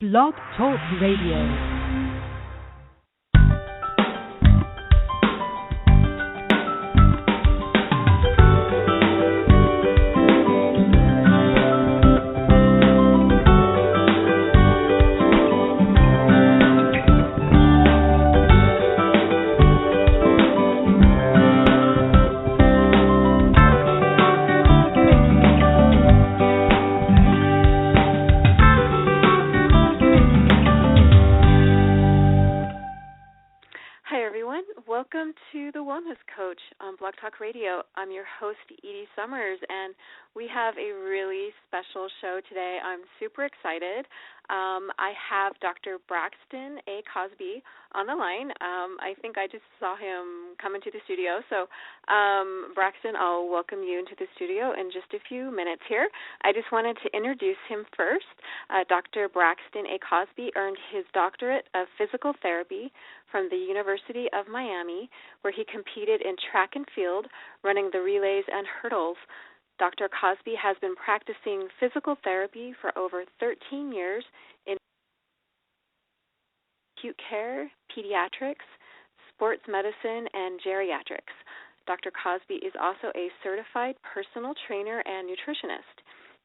Blog Talk Radio. Welcome to The Wellness Coach on Blog Talk Radio. I'm your host, Edie Summers, and we have a really special show today. I'm super excited. I have Dr. Braxton A. Cosby on the line. I think I just saw him come into the studio. So, Braxton, I'll welcome you into the studio in just a few minutes here. I just wanted to introduce him first. Dr. Braxton A. Cosby earned his doctorate of physical therapy from the University of Miami, where he competed in track and field, running the relays and hurdles. Dr. Cosby has been practicing physical therapy for over 13 years in acute care, pediatrics, sports medicine, and geriatrics. Dr. Cosby is also a certified personal trainer and nutritionist.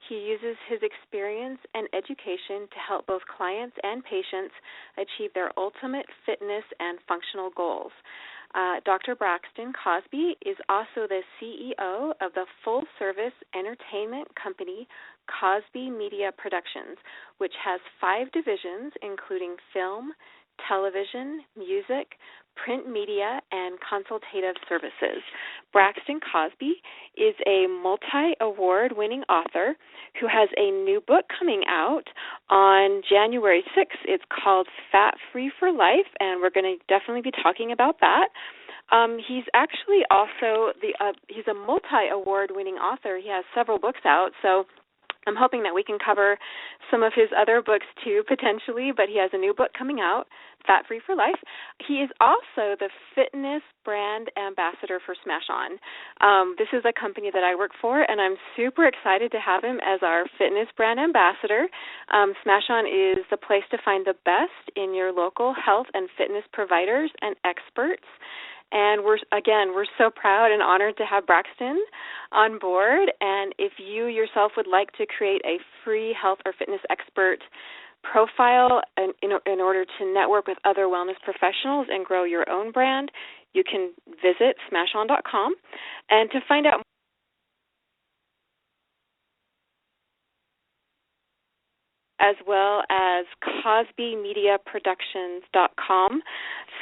He uses his experience and education to help both clients and patients achieve their ultimate fitness and functional goals. Dr. Braxton Cosby is also the CEO of the full-service entertainment company Cosby Media Productions, which has 5 divisions, including film, television, music, print media, and consultative services. Braxton Cosby is a multi-award-winning author who has a new book coming out on January 6th. It's called Fat Free for Life, and we're going to definitely be talking about that. He's actually also he's a multi-award-winning author. He has several books out, so I'm hoping that we can cover some of his other books too, potentially, but he has a new book coming out, Fat Free for Life. He is also the fitness brand ambassador for Smash On. This is a company that I work for, and I'm super excited to have him as our fitness brand ambassador. Smash On is the place to find the best in your local health and fitness providers and experts. And we're so proud and honored to have Braxton on board. And if you yourself would like to create a free health or fitness expert profile in order to network with other wellness professionals and grow your own brand, you can visit smashon.com. And to find out as well as CosbyMediaProductions.com.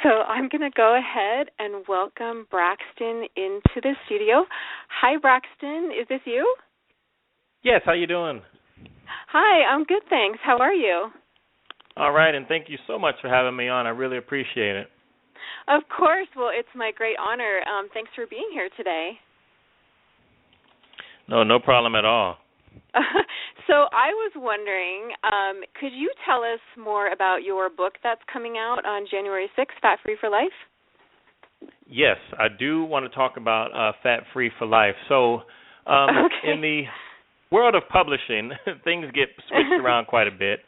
So I'm going to go ahead and welcome Braxton into the studio. Hi, Braxton. Is this you? Yes. How you doing? Hi. I'm good, thanks. How are you? All right, and thank you so much for having me on. I really appreciate it. Of course. Well, it's my great honor. Thanks for being here today. No problem at all. So I was wondering, could you tell us more about your book that's coming out on January 6th, Fat Free for Life? Yes, I do want to talk about Fat Free for Life. So in the world of publishing, things get switched around quite a bit.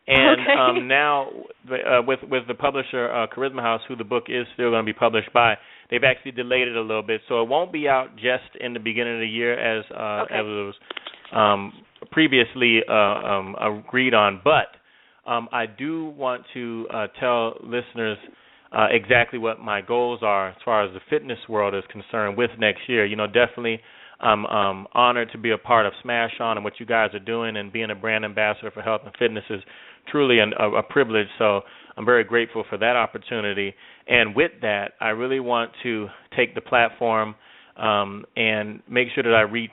And now with the publisher, Charisma House, who the book is still going to be published by, they've actually delayed it a little bit. So it won't be out just in the beginning of the year as it was previously agreed on, but I do want to tell listeners exactly what my goals are as far as the fitness world is concerned with next year. You know, definitely I'm honored to be a part of Smash On and what you guys are doing, and being a brand ambassador for health and fitness is truly a privilege, so I'm very grateful for that opportunity. And with that, I really want to take the platform and make sure that I reach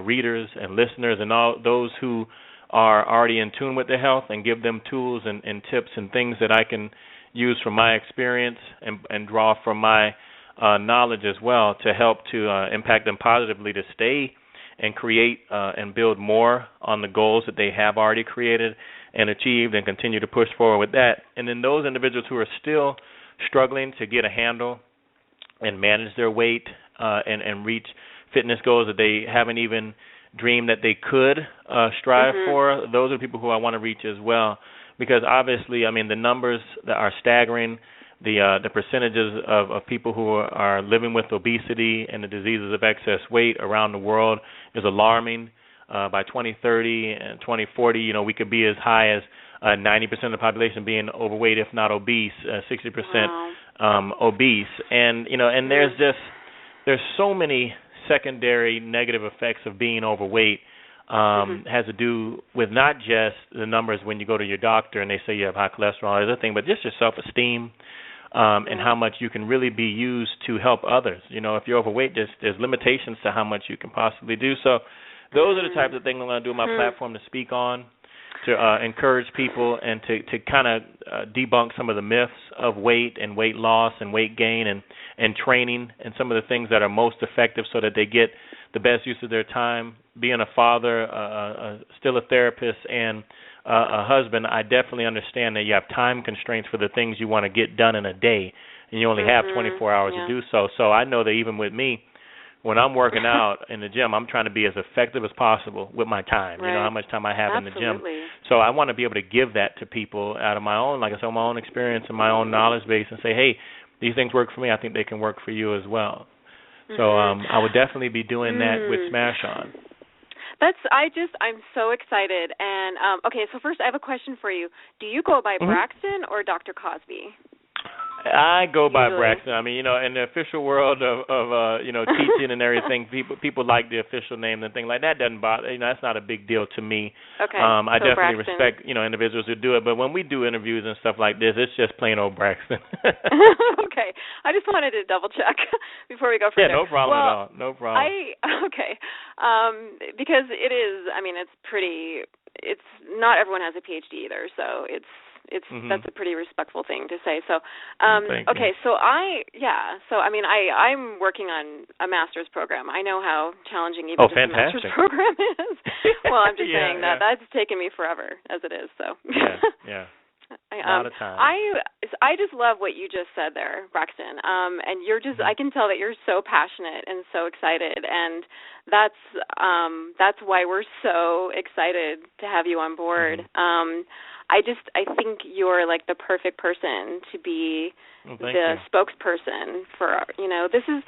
readers and listeners and all those who are already in tune with their health, and give them tools and tips and things that I can use from my experience and draw from my knowledge as well to help to impact them positively to stay and create and build more on the goals that they have already created and achieved, and continue to push forward with that. And then those individuals who are still struggling to get a handle and manage their weight and reach fitness goals that they haven't even dreamed that they could strive for, those are the people who I want to reach as well. because obviously, I mean, the numbers that are staggering. The percentages of people who are living with obesity and the diseases of excess weight around the world is alarming. By 2030 and 2040, we could be as high as 90% of the population being overweight, if not obese, 60% obese, and and there's so many secondary negative effects of being overweight. Has to do with not just the numbers when you go to your doctor and they say you have high cholesterol or other thing, but just your self-esteem. And how much you can really be used to help others. If you're overweight, there's limitations to how much you can possibly do. So those are the types of things I'm going to do on my platform to speak on, to encourage people and to kind of debunk some of the myths of weight and weight loss and weight gain and training and some of the things that are most effective so that they get the best use of their time. Being a father, still a therapist, and a husband, I definitely understand that you have time constraints for the things you want to get done in a day, and you only have 24 hours to do so. So I know that even with me, when I'm working out in the gym, I'm trying to be as effective as possible with my time. Right. How much time I have in the gym. Absolutely. So I want to be able to give that to people out of my own, like I said, my own experience and my own knowledge base, and say, hey, these things work for me. I think they can work for you as well. So I would definitely be doing that with Smash On. I'm so excited. And, okay, so first I have a question for you. Do you go by Braxton or Dr. Cosby? I go by Braxton. I mean, in the official world of teaching and everything, people like the official name and things like that. Doesn't bother. That's not a big deal to me. Okay. I so definitely Braxton. respect individuals who do it. But when we do interviews and stuff like this, it's just plain old Braxton. Okay. I just wanted to double check before we go further. Yeah, no problem at all. No problem. Because it is. I mean, it's pretty. It's not everyone has a PhD either, so it's that's a pretty respectful thing to say. So, okay, so I'm working on a master's program. I know how challenging even just a master's program is. Well, I'm just saying that's taken me forever as it is. So yeah. A lot of time. I just love what you just said there, Braxton. And you're just I can tell that you're so passionate and so excited, and that's why we're so excited to have you on board. I think you're like the perfect person to be the spokesperson for, this is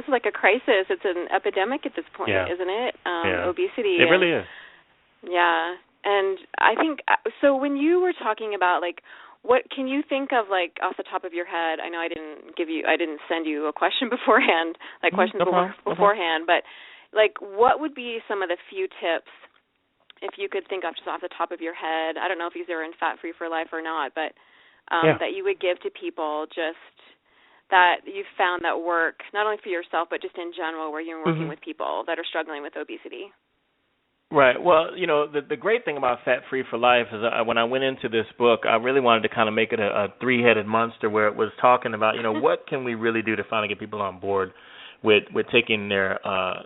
like a crisis. It's an epidemic at this point, isn't it? Obesity. It really is. Yeah. And I think, so when you were talking about like, what can you think of like off the top of your head? I know I didn't send you a question beforehand, like questions beforehand, but like what would be some of the few tips if you could think of just off the top of your head? I don't know if these are in Fat Free for Life or not, but that you would give to people just that you've found that work, not only for yourself, but just in general where you're working with people that are struggling with obesity. Right. Well, the great thing about Fat Free for Life is when I went into this book, I really wanted to kind of make it a three-headed monster where it was talking about, what can we really do to finally get people on board with taking their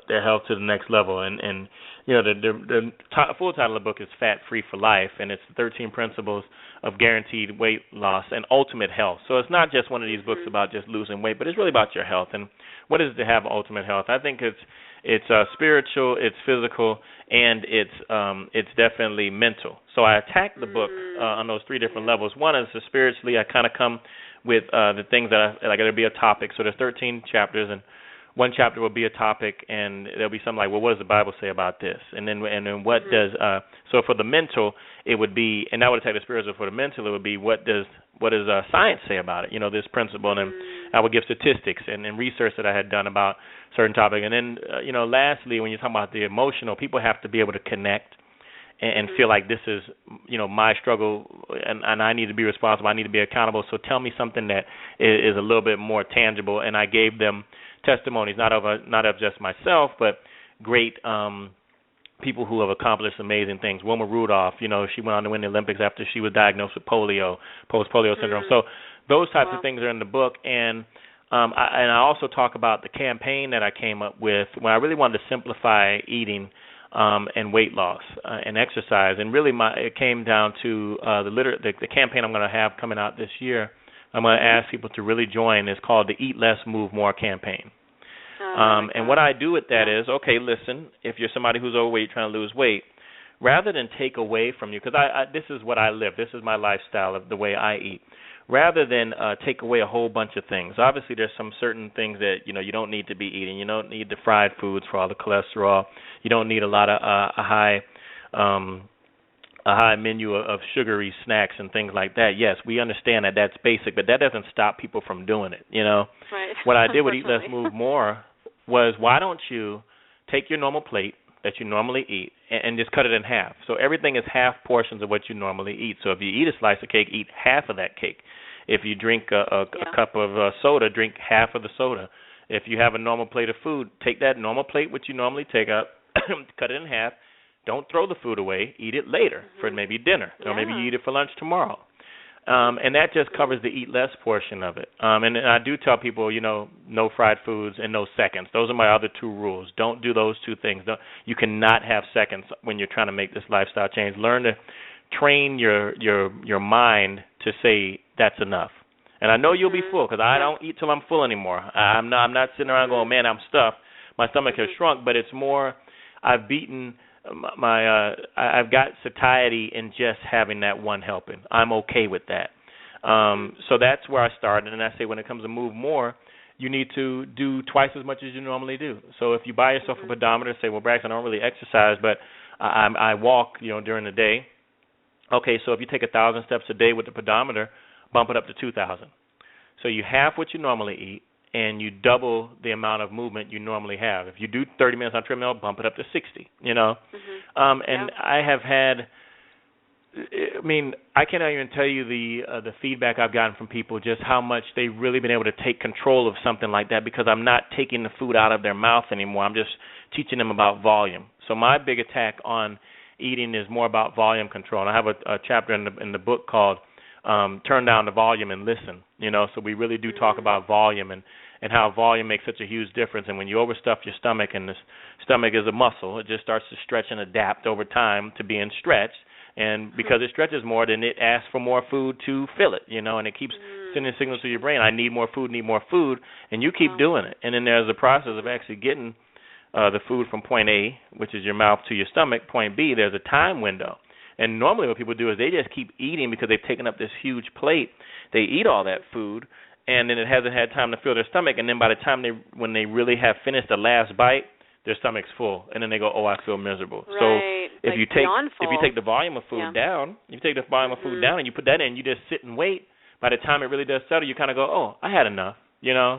health to the next level. And the full title of the book is Fat Free for Life, and it's 13 Principles of Guaranteed Weight Loss and Ultimate Health. So it's not just one of these books about just losing weight, but it's really about your health and what is it to have ultimate health. I think it's spiritual, it's physical, and it's definitely mental. So I attack the book on those three different levels. One is spiritually, I kind of come with the things that there'll be a topic. So there's 13 chapters, and one chapter will be a topic, and there'll be something like, well, what does the Bible say about this? And then what does so for the mental, it would be, and that would attack the spiritual. For the mental, it would be what does science say about it? This principle, and then I would give statistics and research that I had done about certain topic. And then lastly, when you're talking about the emotional, people have to be able to connect and feel like this is my struggle, and I need to be responsible. I need to be accountable. So tell me something that is a little bit more tangible. And I gave them testimonies, not of just myself, but great people who have accomplished amazing things. Wilma Rudolph, she went on to win the Olympics after she was diagnosed with post-polio syndrome. So those types of things are in the book. And I also talk about the campaign that I came up with when I really wanted to simplify eating and weight loss and exercise. And really it came down to the campaign I'm going to have coming out this year. I'm going to ask people to really join. It's called the Eat Less, Move More campaign. And what I do with that is, okay, listen, if you're somebody who's overweight trying to lose weight, rather than take away from you, because I this is what I live. This is my lifestyle of the way I eat. Rather than take away a whole bunch of things. Obviously, there's some certain things that you don't need to be eating. You don't need the fried foods for all the cholesterol. You don't need a lot of a high menu of sugary snacks and things like that. Yes, we understand that that's basic, but that doesn't stop people from doing it. Right. What I did with Eat Less Move More was, why don't you take your normal plate that you normally eat and just cut it in half. So everything is half portions of what you normally eat. So if you eat a slice of cake, eat half of that cake. If you drink a cup of soda, drink half of the soda. If you have a normal plate of food, take that normal plate which you normally take up, cut it in half. Don't throw the food away. Eat it later for maybe dinner, or maybe you eat it for lunch tomorrow. And that just covers the eat less portion of it. And I do tell people, no fried foods and no seconds. Those are my other two rules. Don't do those two things. You cannot have seconds when you're trying to make this lifestyle change. Learn to train your mind to say that's enough. And I know you'll be full, because I don't eat till I'm full anymore. I'm not sitting around going, man, I'm stuffed. My stomach has shrunk, but it's more I've beaten I've got satiety in just having that one helping. I'm okay with that. So that's where I started, and I say when it comes to move more, you need to do twice as much as you normally do. So if you buy yourself a pedometer, say, well, Braxton, I don't really exercise, but I walk, during the day. Okay, so if you take 1,000 steps a day with the pedometer, bump it up to 2,000. So you half what you normally eat, and you double the amount of movement you normally have. If you do 30 minutes on a treadmill, bump it up to 60, And I have had, I cannot even tell you the feedback I've gotten from people, just how much they've really been able to take control of something like that, because I'm not taking the food out of their mouth anymore. I'm just teaching them about volume. So my big attack on eating is more about volume control. And I have a chapter in the book called Turn Down the Volume and Listen. So we really do talk about volume and how volume makes such a huge difference. And when you overstuff your stomach, and the stomach is a muscle, it just starts to stretch and adapt over time to being stretched. And because it stretches more, then it asks for more food to fill it, and it keeps sending signals to your brain, I need more food, and you keep doing it. And then there's the process of actually getting the food from point A, which is your mouth, to your stomach. Point B, there's a time window. And normally what people do is they just keep eating because they've taken up this huge plate. They eat all that food, and then it hasn't had time to fill their stomach. And then by the time when they really have finished the last bite, their stomach's full, and then they go, oh, I feel miserable. Right. So if you take the volume of food down, and you put that in, you just sit and wait. By the time it really does settle, you kind of go, oh, I had enough, Yeah.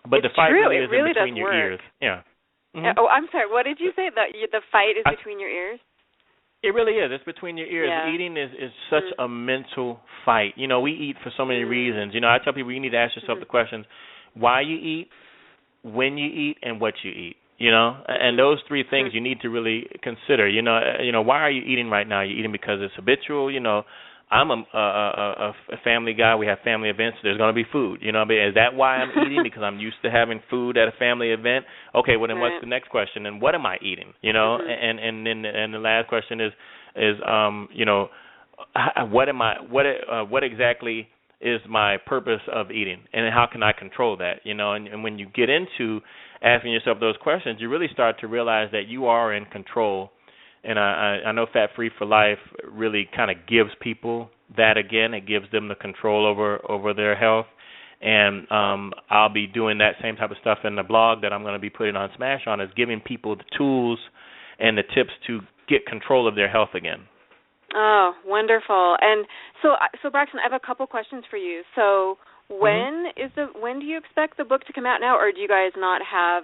But the fight really is in between your ears. Yeah. Mm-hmm. Oh, I'm sorry. What did you say? The fight is between your ears? It really is. It's between your ears. Yeah. Eating is such a mental fight. We eat for so many reasons. I tell people you need to ask yourself the questions: why you eat, when you eat, and what you eat. And those three things you need to really consider. Why are you eating right now? You're eating because it's habitual. I'm a family guy. We have family events. There's going to be food. Is that why I'm eating? Because I'm used to having food at a family event. Okay, well then what's the next question? And what am I eating? And then the last question is what exactly is my purpose of eating, and how can I control that? And when you get into asking yourself those questions, you really start to realize that you are in control. And I know Fat Free for Life really kind of gives people that again. It gives them the control over their health. And I'll be doing that same type of stuff in the blog that I'm going to be putting on Smash On, is giving people the tools and the tips to get control of their health again. Oh, wonderful. And so Braxton, I have a couple questions for you. So when do you expect the book to come out now, or do you guys not have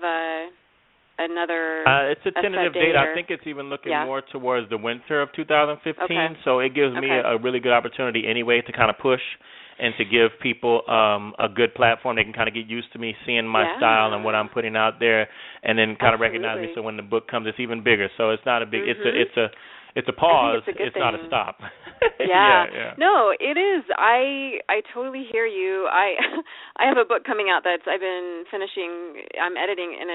another it's a tentative date. I think it's even looking more towards the winter of 2015. Okay. So it gives me a really good opportunity anyway to kind of push and to give people a good platform. They can kind of get used to me seeing my style and what I'm putting out there, and then kind of recognize me. So when the book comes, it's even bigger. So it's not a big. It's a pause. It's not a stop. Yeah. No, it is. I totally hear you. I have a book coming out that I've been finishing. I'm editing, and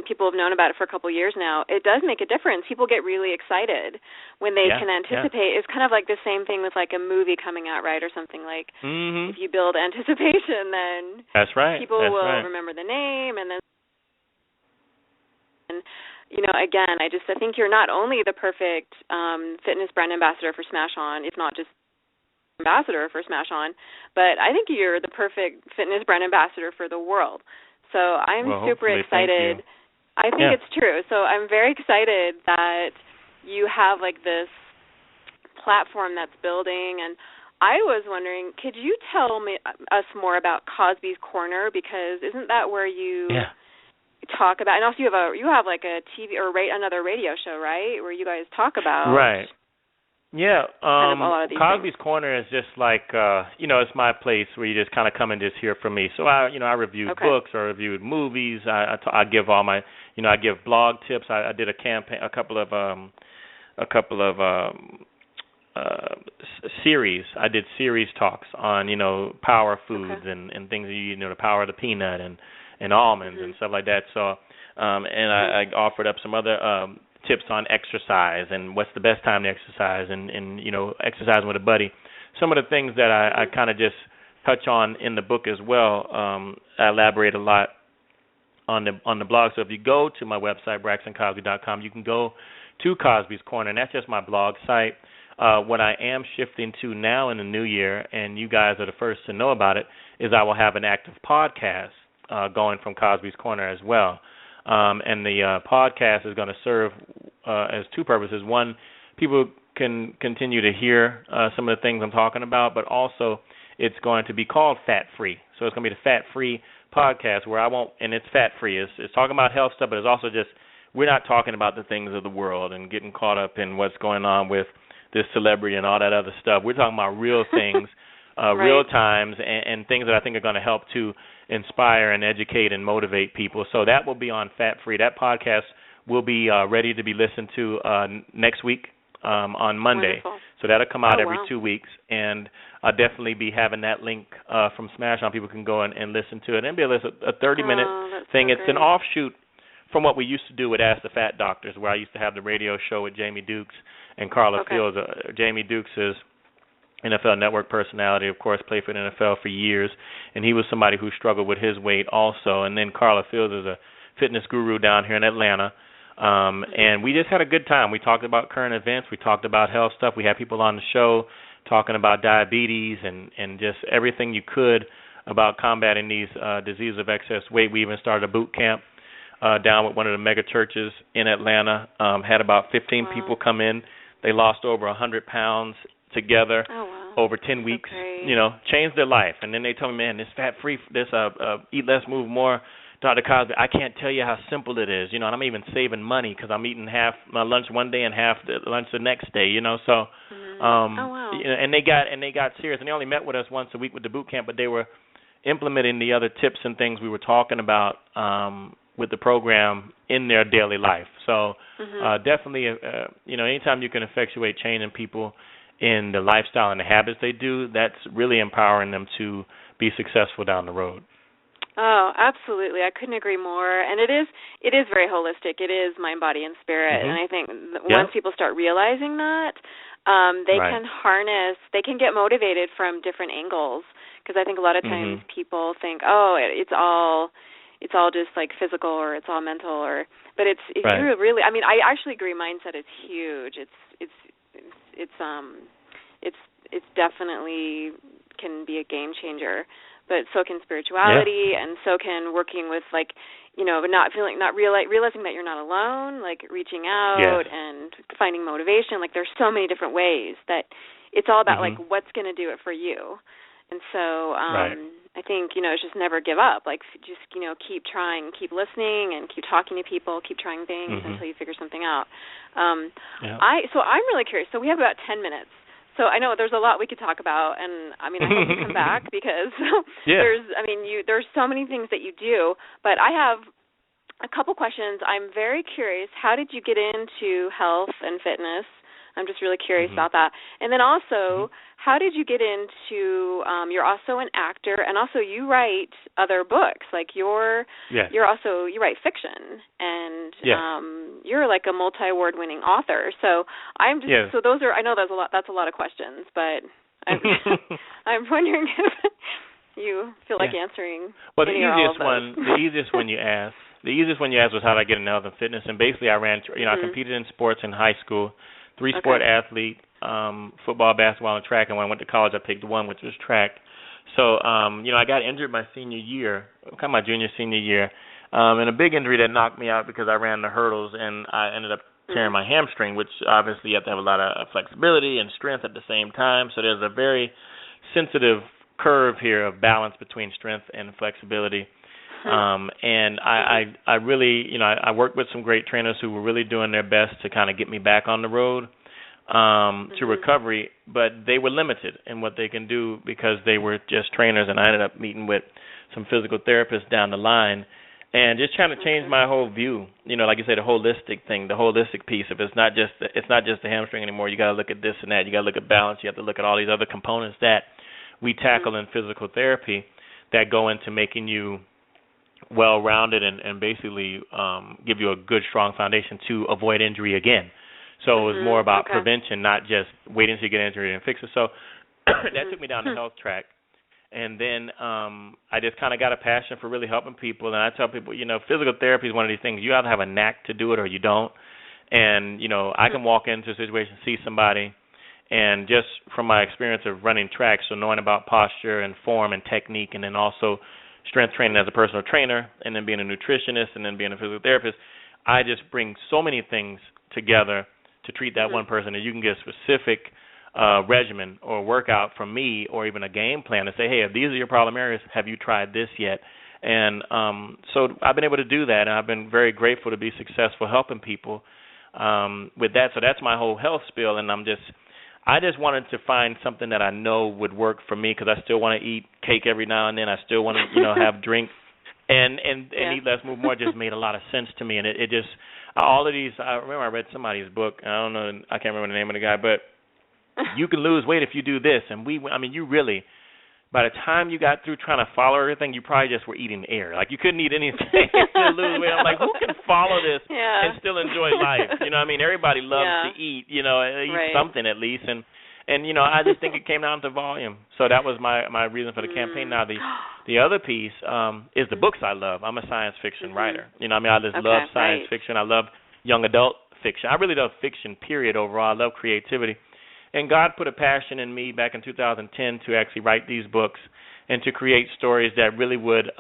people have known about it for a couple of years now. It does make a difference. People get really excited when they can anticipate. It's kind of like the same thing with like a movie coming out, right, or something like. If you build anticipation, then that's right. People will remember the name, and then. again, I think you're not only the perfect fitness brand ambassador for Smash On, if not just ambassador for Smash On, but I think you're the perfect fitness brand ambassador for the world. So I'm super excited. I think it's true. So I'm very excited that you have this platform that's building. And I was wondering, could you tell us more about Cosby's Corner? Because isn't that where you talk about, and also you have a TV or another radio show, right, where you guys talk about Yeah, kind of a lot of these Cosby's things. Corner is just it's my place where you just kind of come and just hear from me. So I reviewed books, I reviewed movies. I give all my, I give blog tips. I did a campaign, a couple of series. I did series talks on, power foods and things, the power of the peanut and almonds and stuff like that. So, and I offered up some other tips on exercise and what's the best time to exercise and exercising with a buddy. Some of the things that I kind of just touch on in the book as well. I elaborate a lot on the blog. So if you go to my website, braxtoncosby.com, you can go to Cosby's Corner, and that's just my blog site. What I am shifting to now in the new year, and you guys are the first to know about it, is I will have an active podcast going from Cosby's Corner as well. And the podcast is going to serve as two purposes. One, people can continue to hear some of the things I'm talking about, but also it's going to be called Fat Free. So it's going to be the Fat Free podcast where and it's fat free. It's talking about health stuff, but it's also just, we're not talking about the things of the world and getting caught up in what's going on with this celebrity and all that other stuff. We're talking about real things, real times, and things that I think are going to help to inspire and educate and motivate people. So that will be on Fat Free. That podcast will be ready to be listened to next week on Monday. Wonderful. So that'll come out every 2 weeks, and I'll definitely be having that link from Smash On. People can go and listen to it. And it'll be a 30-minute thing. So it's an offshoot from what we used to do with Ask the Fat Doctors, where I used to have the radio show with Jamie Dukes and Carla Fields. Jamie Dukes is NFL Network personality, of course, played for the NFL for years, and he was somebody who struggled with his weight also. And then Carla Fields is a fitness guru down here in Atlanta. And we just had a good time. We talked about current events. We talked about health stuff. We had people on the show talking about diabetes and just everything you could about combating these diseases of excess weight. We even started a boot camp down with one of the mega churches in Atlanta. Had about 15 people come in. They lost over 100 pounds together over 10 weeks, changed their life. And then they told me, man, this fat-free, this eat less, move more, Dr. Cosby, I can't tell you how simple it is, and I'm even saving money because I'm eating half my lunch one day and half the lunch the next day, so, and they got serious, and they only met with us once a week with the boot camp, but they were implementing the other tips and things we were talking about with the program in their daily life. So definitely, anytime you can effectuate change in people in the lifestyle and the habits they do, that's really empowering them to be successful down the road. Oh, absolutely. I couldn't agree more. And it is very holistic. It is mind, body, and spirit. And I think once people start realizing that, they can get motivated from different angles. Because I think a lot of times people think, it's all just like physical or it's all mental, but if you really, I mean, I actually agree. Mindset is huge. It's definitely can be a game changer. But so can spirituality, and so can working with realizing that you're not alone, like reaching out and finding motivation. Like there's so many different ways that it's all about like what's going to do it for you. And so I think it's just never give up. Like just keep trying, keep listening, and keep talking to people, keep trying things until you figure something out. So I'm really curious. So we have about 10 minutes. So I know there's a lot we could talk about, and I mean I hope you come back because there's so many things that you do. But I have a couple questions. I'm very curious. How did you get into health and fitness? I'm just really curious about that. And then also, how did you get into? You're also an actor, and also you write other books. Like you write fiction, and you're like a multi-award-winning author. So I'm just so those are. I know that's a lot of questions, but I'm wondering if you feel like answering. Well, the easiest one you asked the easiest one you asked was how did I get into health and fitness, and basically I ran, I competed in sports in high school, three-sport athlete, football, basketball, and track, and when I went to college I picked one, which was track. So, I got injured my senior year, kind of my junior, senior year, and a big injury that knocked me out because I ran the hurdles, and I ended up tearing my hamstring, which obviously you have to have a lot of flexibility and strength at the same time, so there's a very sensitive curve here of balance between strength and flexibility. And I really, I worked with some great trainers who were really doing their best to kind of get me back on the road to recovery, but they were limited in what they can do because they were just trainers, and I ended up meeting with some physical therapists down the line and just trying to change my whole view, like you say, the holistic thing, the holistic piece. If it's not just the hamstring anymore, you got to look at this and that. You got to look at balance. You have to look at all these other components that we tackle in physical therapy that go into making you well-rounded and basically give you a good, strong foundation to avoid injury again. So it was more about prevention, not just waiting until you get injured and fix it. So that took me down the health track. And then I just kind of got a passion for really helping people. And I tell people, physical therapy is one of these things. You either have a knack to do it or you don't. And, I can walk into a situation, see somebody, and just from my experience of running tracks, so knowing about posture and form and technique, and then also strength training as a personal trainer, and then being a nutritionist, and then being a physical therapist, I just bring so many things together to treat that one person that you can get a specific regimen or workout from me, or even a game plan to say, hey, if these are your problem areas, have you tried this yet? And so I've been able to do that, and I've been very grateful to be successful helping people with that. So that's my whole health spiel, and I just wanted to find something that I know would work for me, because I still want to eat cake every now and then. I still want to, have drinks and eat less, move more. Just made a lot of sense to me, and it just all of these. I remember I read somebody's book. I don't know, I can't remember the name of the guy, but you can lose weight if you do this. And you really, by the time you got through trying to follow everything, you probably just were eating air. Like, you couldn't eat anything to lose weight. I'm like, who can follow this and still enjoy life? Everybody loves to eat, eat something at least. And I just think it came down to volume. So that was my reason for the campaign. Now, the other piece is the books I love. I'm a science fiction writer. I just love science fiction. I love young adult fiction. I really love fiction, period, overall. I love creativity. And God put a passion in me back in 2010 to actually write these books and to create stories that really would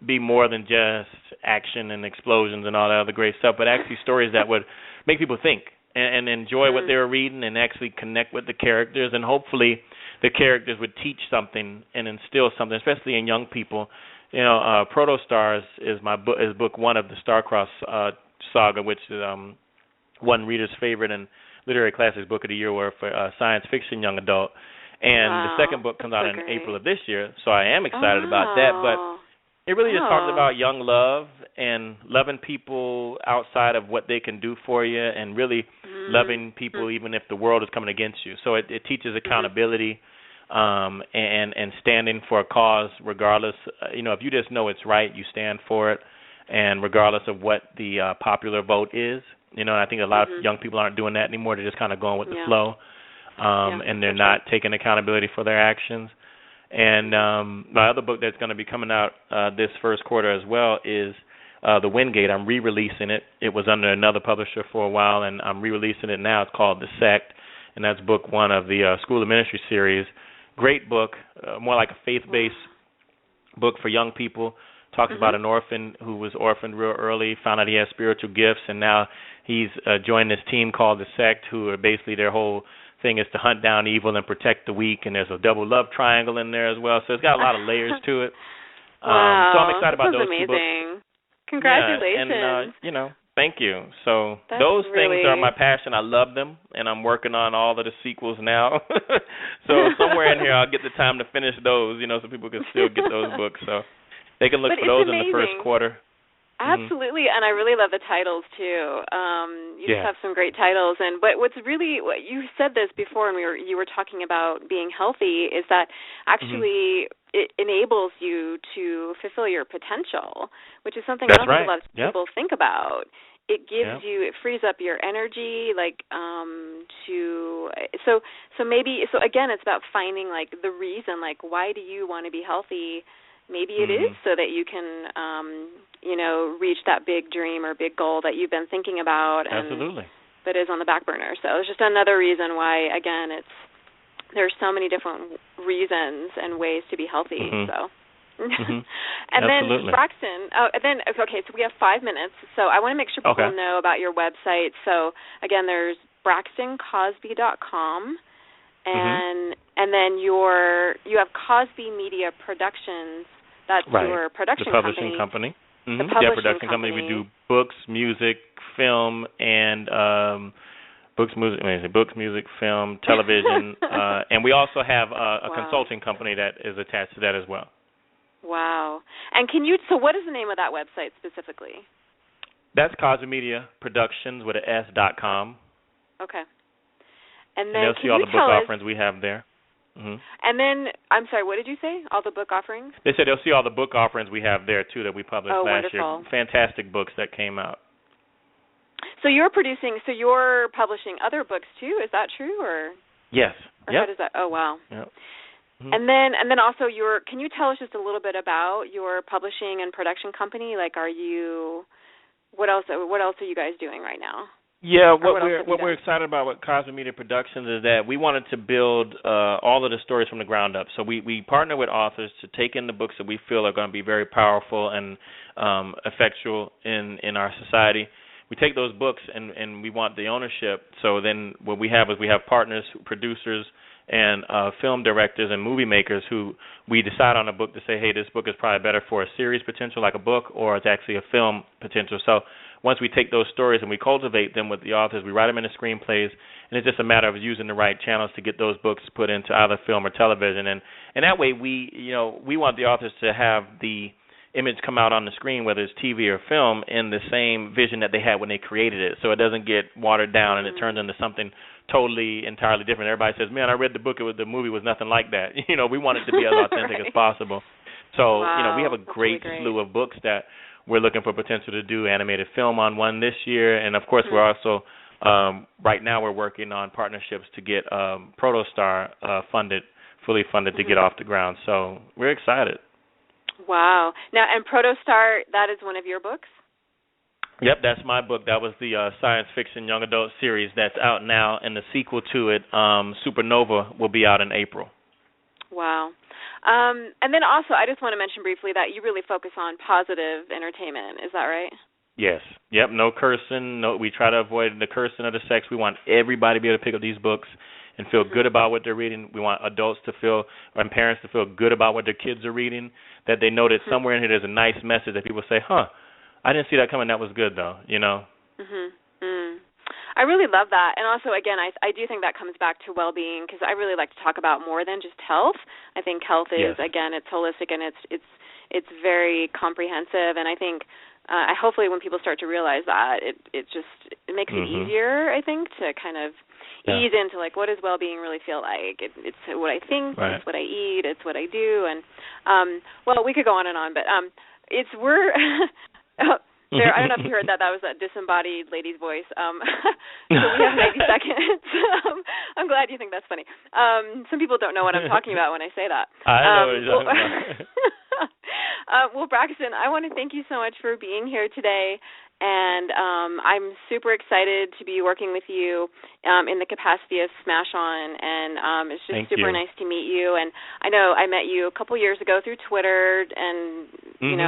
be more than just action and explosions and all that other great stuff, but actually stories that would make people think and enjoy what they were reading and actually connect with the characters. And hopefully the characters would teach something and instill something, especially in young people. Proto-Stars is book one of the Star-Crossed saga, which is one reader's favorite and Literary Classics Book of the Year award for science fiction young adult. And the second book comes out in April of this year, so I am excited about that. But it really just talks about young love and loving people outside of what they can do for you, and really loving people even if the world is coming against you. So it teaches accountability and standing for a cause regardless. If you just know it's right, you stand for it, and regardless of what the popular vote is. I think a lot of young people aren't doing that anymore. They're just kind of going with the flow, and they're not taking accountability for their actions. And my other book that's going to be coming out this first quarter as well is The Wingate. I'm re-releasing it. It was under another publisher for a while, and I'm re-releasing it now. It's called The Sect, and that's book one of the School of Ministry series. Great book, more like a faith-based book for young people. Talks about an orphan who was orphaned real early, found out he has spiritual gifts, and now he's joined this team called The Sect, who are basically their whole thing is to hunt down evil and protect the weak, and there's a double love triangle in there as well. So it's got a lot of layers to it. Wow, so I'm excited about those amazing. 2 books. Congratulations. Yeah, and, thank you. So That's those really... things are my passion. I love them, and I'm working on all of the sequels now. So somewhere in here I'll get the time to finish those, so people can still get those books. So they can look for those in the first quarter. Absolutely, and I really love the titles too. You just have some great titles, but you said this before, and you were talking about being healthy, is that actually it enables you to fulfill your potential, which is something else that a lot of people think about. It gives you, it frees up your energy, so again, it's about finding the reason, why do you want to be healthy, maybe it is so that you can, reach that big dream or big goal that you've been thinking about. Absolutely. That is on the back burner. So it's just another reason why, again, there's so many different reasons and ways to be healthy. So. And Absolutely. then Braxton, so we have 5 minutes. So I want to make sure people know about your website. So again, there's BraxtonCosby.com, and then you have Cosby Media Productions. That's your production company. The publishing company. The publishing production company. We do books, music, film, and books, music, film, television, and we also have a consulting company that is attached to that as well. Wow. And so what is the name of that website specifically? That's Cosby Media Productions with an S.com. Okay. And then they'll see all the book offerings we have there. And then, I'm sorry, what did you say? All the book offerings? They said they'll see all the book offerings we have there, too, that we published last year. Fantastic books that came out. So you're publishing other books, too? Is that true? Or yes. How does that? Oh, wow. Yep. And then also can you tell us just a little bit about your publishing and production company? Like, what else are you guys doing right now? Yeah, what we're excited about with Cosby Media Productions is that we wanted to build all of the stories from the ground up. So we partner with authors to take in the books that we feel are going to be very powerful and effectual in our society. We take those books and we want the ownership. So then what we have is we have partners, producers, and film directors and movie makers who we decide on a book to say, hey, this book is probably better for a series potential like a book, or it's actually a film potential. So once we take those stories and we cultivate them with the authors, we write them into screenplays, and it's just a matter of using the right channels to get those books put into either film or television. And that way we want the authors to have the image come out on the screen, whether it's TV or film, in the same vision that they had when they created it, so it doesn't get watered down and it turns into something entirely different. Everybody says, man, I read the book, the movie was nothing like that. We want it to be as authentic as possible. So, we have a great slew of books that we're looking for potential to do animated film on one this year. And, of course, we're also, right now we're working on partnerships to get Protostar fully funded to get off the ground. So we're excited. Wow. Now, and Protostar, that is one of your books? Yep, that's my book. That was the science fiction young adult series that's out now, and the sequel to it, Supernova, will be out in April. Wow. And then also, I just want to mention briefly that you really focus on positive entertainment. Is that right? Yes. Yep, no cursing. We try to avoid the cursing or the sex. We want everybody to be able to pick up these books and feel good about what they're reading. We want adults to feel, and parents to feel good about what their kids are reading, that they know that somewhere in here there's a nice message that people say, I didn't see that coming. That was good, though, I really love that. And also, again, I do think that comes back to well-being, because I really like to talk about more than just health. I think health is, again, it's holistic and it's very comprehensive. And I think hopefully when people start to realize that, it makes it easier, I think, to kind of ease into, like, what does well-being really feel like? It's what I think, it's what I eat, it's what I do. And, well, we could go on and on, but I don't know if you heard that. That was a disembodied lady's voice. So we have 90 seconds. I'm glad you think that's funny. Some people don't know what I'm talking about when I say that. I know what you're talking about. Well, Braxton, I want to thank you so much for being here today. And I'm super excited to be working with you in the capacity of Smash On, and it's just super nice to meet you. And I know I met you a couple years ago through Twitter, and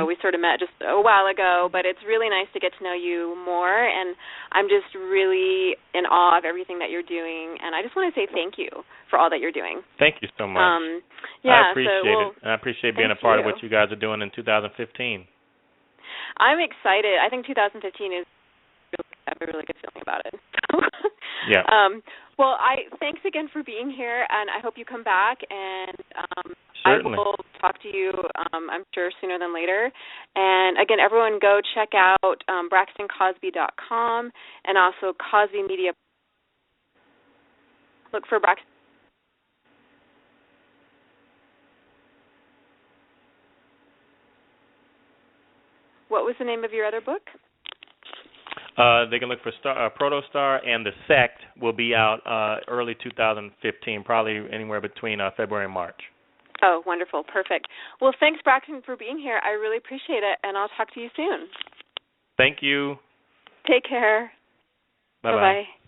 we sort of met just a while ago, but it's really nice to get to know you more, and I'm just really in awe of everything that you're doing, and I just want to say thank you for all that you're doing. Thank you so much. I appreciate it, and I appreciate being a part of what you guys are doing in 2015. I'm excited. I think 2015 is I have a really good feeling about it. Yeah. Well, thanks again for being here, and I hope you come back, and Certainly. I will talk to you, I'm sure, sooner than later. And, again, everyone go check out BraxtonCosby.com and also Cosby Media. Look for Braxton. What was the name of your other book? They can look for Protostar, and The Sect will be out early 2015, probably anywhere between February and March. Oh, wonderful. Perfect. Well, thanks, Braxton, for being here. I really appreciate it, and I'll talk to you soon. Thank you. Take care. Bye-bye. Bye-bye.